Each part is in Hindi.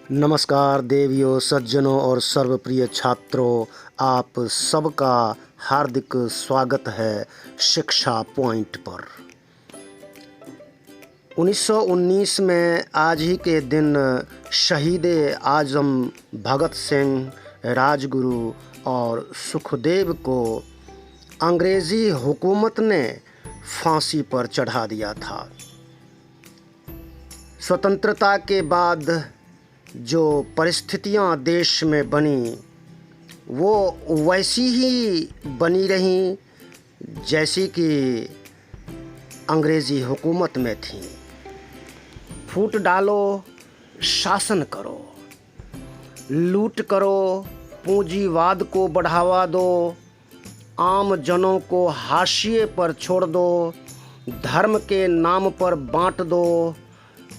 नमस्कार देवियों, सज्जनों और सर्वप्रिय छात्रों, आप सबका हार्दिक स्वागत है शिक्षा पॉइंट पर। 1919 में आज ही के दिन शहीद आज़म भगत सिंह, राजगुरु और सुखदेव को अंग्रेज़ी हुकूमत ने फांसी पर चढ़ा दिया था। स्वतंत्रता के बाद जो परिस्थितियां देश में बनी वो वैसी ही बनी रहीं जैसी कि अंग्रेज़ी हुकूमत में थी। फूट डालो, शासन करो, लूट करो, पूंजीवाद को बढ़ावा दो, आम जनों को हाशिए पर छोड़ दो, धर्म के नाम पर बांट दो,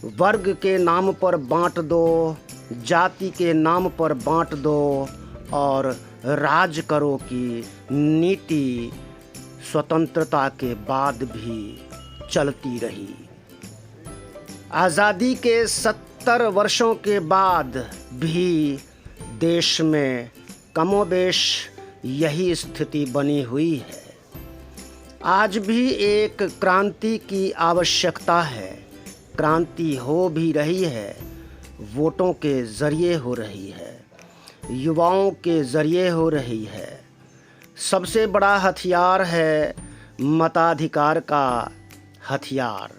वर्ग के नाम पर बांट दो, जाति के नाम पर बांट दो और राज करो की नीति स्वतंत्रता के बाद भी चलती रही। आज़ादी के 70 वर्षों के बाद भी देश में कमोबेश यही स्थिति बनी हुई है। आज भी एक क्रांति की आवश्यकता है। क्रांति हो भी रही है, वोटों के ज़रिए हो रही है, युवाओं के ज़रिए हो रही है। सबसे बड़ा हथियार है मताधिकार का हथियार।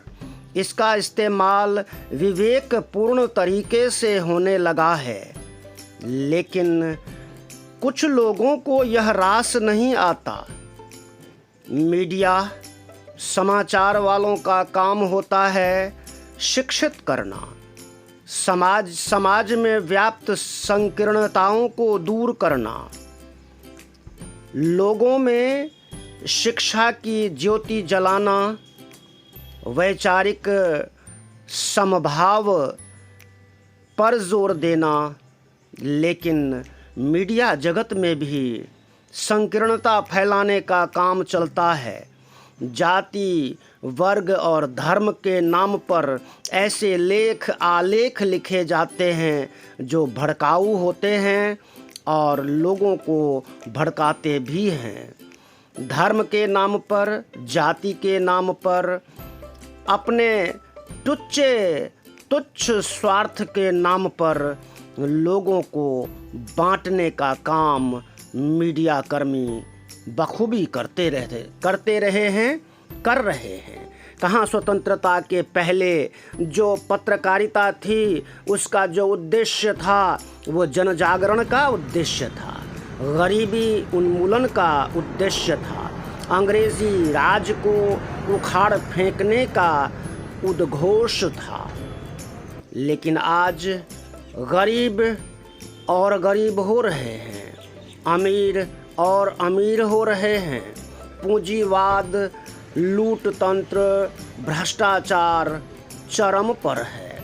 इसका इस्तेमाल विवेकपूर्ण तरीके से होने लगा है, लेकिन कुछ लोगों को यह रास नहीं आता। मीडिया, समाचार वालों का काम होता है शिक्षित करना, समाज में व्याप्त संकीर्णताओं को दूर करना, लोगों में शिक्षा की ज्योति जलाना, वैचारिक समभाव पर जोर देना। लेकिन मीडिया जगत में भी संकीर्णता फैलाने का काम चलता है। जाति, वर्ग और धर्म के नाम पर ऐसे लेख आलेख लिखे जाते हैं जो भड़काऊ होते हैं और लोगों को भड़काते भी हैं। धर्म के नाम पर, जाति के नाम पर, अपने तुच्छ स्वार्थ के नाम पर लोगों को बांटने का काम मीडिया कर्मी बखूबी कर रहे हैं। कहाँ स्वतंत्रता के पहले जो पत्रकारिता थी उसका जो उद्देश्य था वो जनजागरण का उद्देश्य था, गरीबी उन्मूलन का उद्देश्य था, अंग्रेज़ी राज को उखाड़ फेंकने का उद्घोष था। लेकिन आज गरीब और गरीब हो रहे हैं, अमीर और अमीर हो रहे हैं। पूंजीवाद, लूट तंत्र, भ्रष्टाचार चरम पर है।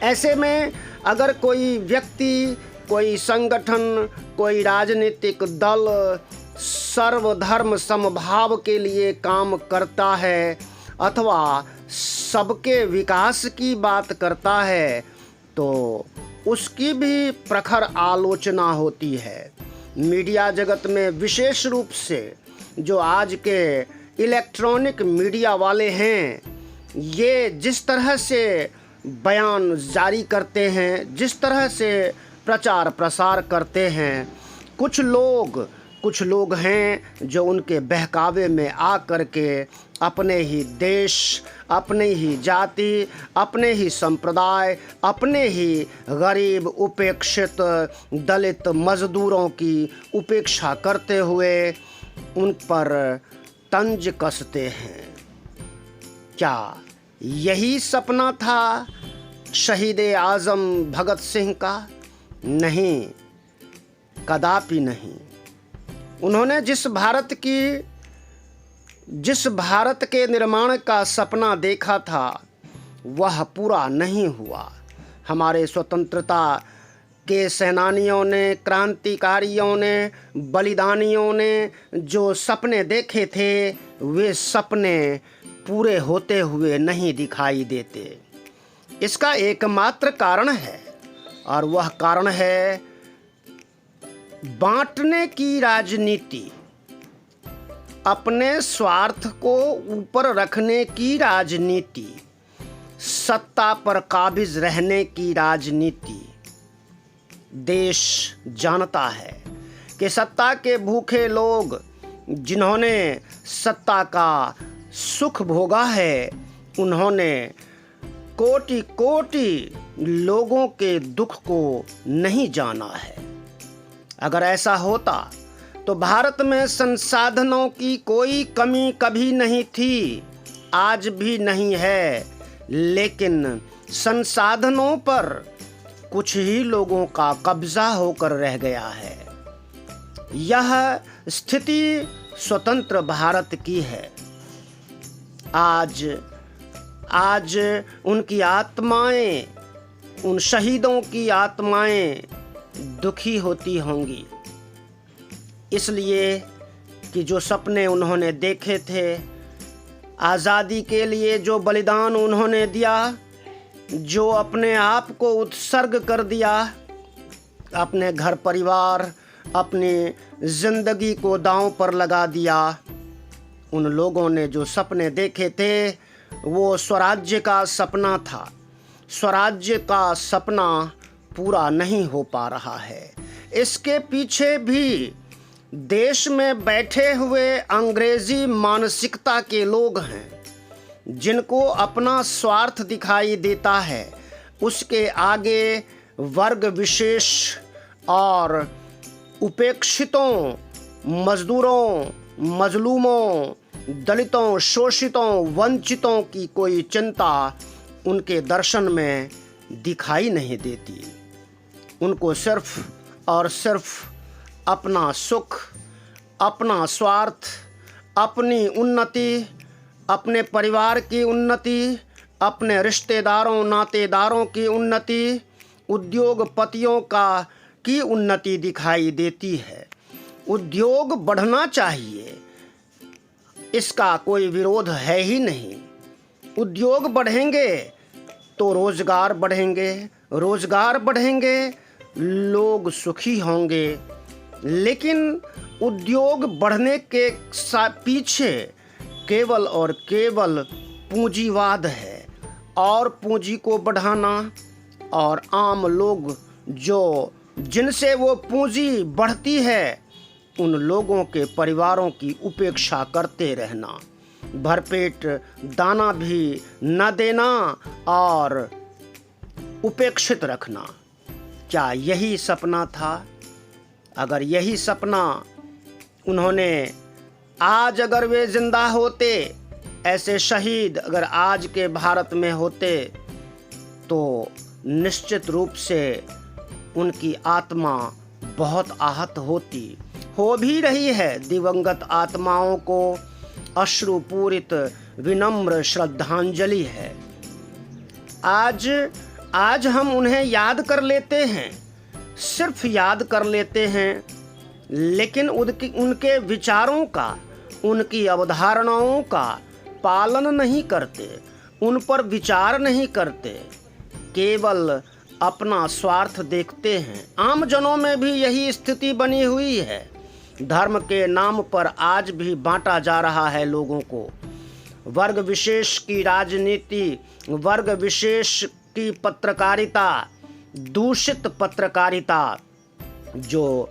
ऐसे में अगर कोई व्यक्ति, कोई संगठन, कोई राजनीतिक दल सर्वधर्म समभाव के लिए काम करता है अथवा सबके विकास की बात करता है तो उसकी भी प्रखर आलोचना होती है। मीडिया जगत में विशेष रूप से जो आज के इलेक्ट्रॉनिक मीडिया वाले हैं, ये जिस तरह से बयान जारी करते हैं, जिस तरह से प्रचार प्रसार करते हैं, कुछ लोग हैं जो उनके बहकावे में आ कर के अपने ही देश, अपने ही जाति, अपने ही संप्रदाय, अपने ही गरीब, उपेक्षित, दलित मजदूरों की उपेक्षा करते हुए उन पर तंज कसते हैं। क्या यही सपना था शहीद आज़म भगत सिंह का? नहीं, कदापि नहीं। उन्होंने जिस भारत के निर्माण का सपना देखा था वह पूरा नहीं हुआ। हमारे स्वतंत्रता के सेनानियों ने, क्रांतिकारियों ने, बलिदानियों ने जो सपने देखे थे वे सपने पूरे होते हुए नहीं दिखाई देते। इसका एकमात्र कारण है और वह कारण है बांटने की राजनीति, अपने स्वार्थ को ऊपर रखने की राजनीति, सत्ता पर काबिज रहने की राजनीति। देश जानता है कि सत्ता के भूखे लोग जिन्होंने सत्ता का सुख भोगा है, उन्होंने कोटि कोटि लोगों के दुख को नहीं जाना है। अगर ऐसा होता तो भारत में संसाधनों की कोई कमी कभी नहीं थी, आज भी नहीं है, लेकिन संसाधनों पर कुछ ही लोगों का कब्जा होकर रह गया है। यह स्थिति स्वतंत्र भारत की है। आज उनकी आत्माएं, उन शहीदों की आत्माएं दुखी होती होंगी, इसलिए कि जो सपने उन्होंने देखे थे, आज़ादी के लिए जो बलिदान उन्होंने दिया, जो अपने आप को उत्सर्ग कर दिया, अपने घर परिवार, अपनी ज़िंदगी को दांव पर लगा दिया, उन लोगों ने जो सपने देखे थे वो स्वराज्य का सपना था। स्वराज्य का सपना पूरा नहीं हो पा रहा है। इसके पीछे भी देश में बैठे हुए अंग्रेजी मानसिकता के लोग हैं, जिनको अपना स्वार्थ दिखाई देता है। उसके आगे वर्ग विशेष और उपेक्षितों, मजदूरों, मजलूमों, दलितों, शोषितों, वंचितों की कोई चिंता उनके दर्शन में दिखाई नहीं देती। उनको सिर्फ और सिर्फ अपना सुख, अपना स्वार्थ, अपनी उन्नति, अपने परिवार की उन्नति, अपने रिश्तेदारों नातेदारों की उन्नति, उद्योगपतियों की उन्नति दिखाई देती है। उद्योग बढ़ना चाहिए, इसका कोई विरोध है ही नहीं। उद्योग बढ़ेंगे तो रोजगार बढ़ेंगे, रोजगार बढ़ेंगे लोग सुखी होंगे। लेकिन उद्योग बढ़ने के पीछे केवल और केवल पूंजीवाद है, और पूंजी को बढ़ाना और आम लोग जिनसे वो पूंजी बढ़ती है, उन लोगों के परिवारों की उपेक्षा करते रहना, भरपेट दाना भी न देना और उपेक्षित रखना। क्या यही सपना था? अगर यही सपना उन्होंने, आज अगर वे जिंदा होते, ऐसे शहीद अगर आज के भारत में होते, तो निश्चित रूप से उनकी आत्मा बहुत आहत होती, हो भी रही है। दिवंगत आत्माओं को अश्रुपूरित विनम्र श्रद्धांजलि है। आज हम उन्हें याद कर लेते हैं, सिर्फ याद कर लेते हैं, लेकिन उनके विचारों का, उनकी अवधारणाओं का पालन नहीं करते, उन पर विचार नहीं करते, केवल अपना स्वार्थ देखते हैं। आम जनों में भी यही स्थिति बनी हुई है। धर्म के नाम पर आज भी बांटा जा रहा है लोगों को। वर्ग विशेष की राजनीति, वर्ग विशेष की पत्रकारिता, दूषित पत्रकारिता, जो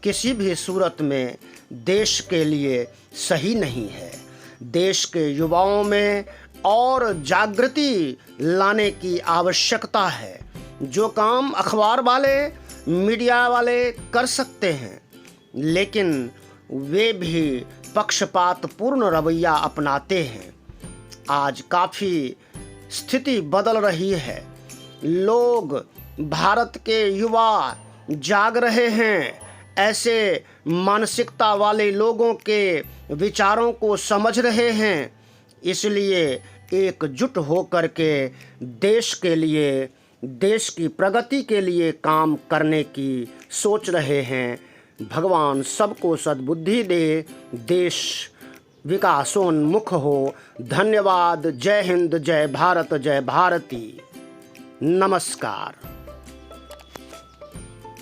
किसी भी सूरत में देश के लिए सही नहीं है। देश के युवाओं में और जागृति लाने की आवश्यकता है। जो काम अखबार वाले, मीडिया वाले कर सकते हैं, लेकिन वे भी पक्षपातपूर्ण रवैया अपनाते हैं। आज काफ़ी स्थिति बदल रही है। लोग, भारत के युवा जाग रहे हैं, ऐसे मानसिकता वाले लोगों के विचारों को समझ रहे हैं, इसलिए एकजुट होकर के देश के लिए, देश की प्रगति के लिए काम करने की सोच रहे हैं। भगवान सबको सद्बुद्धि दे, देश विकासोन्मुख हो। धन्यवाद। जय हिंद, जय भारत, जय भारती। नमस्कार।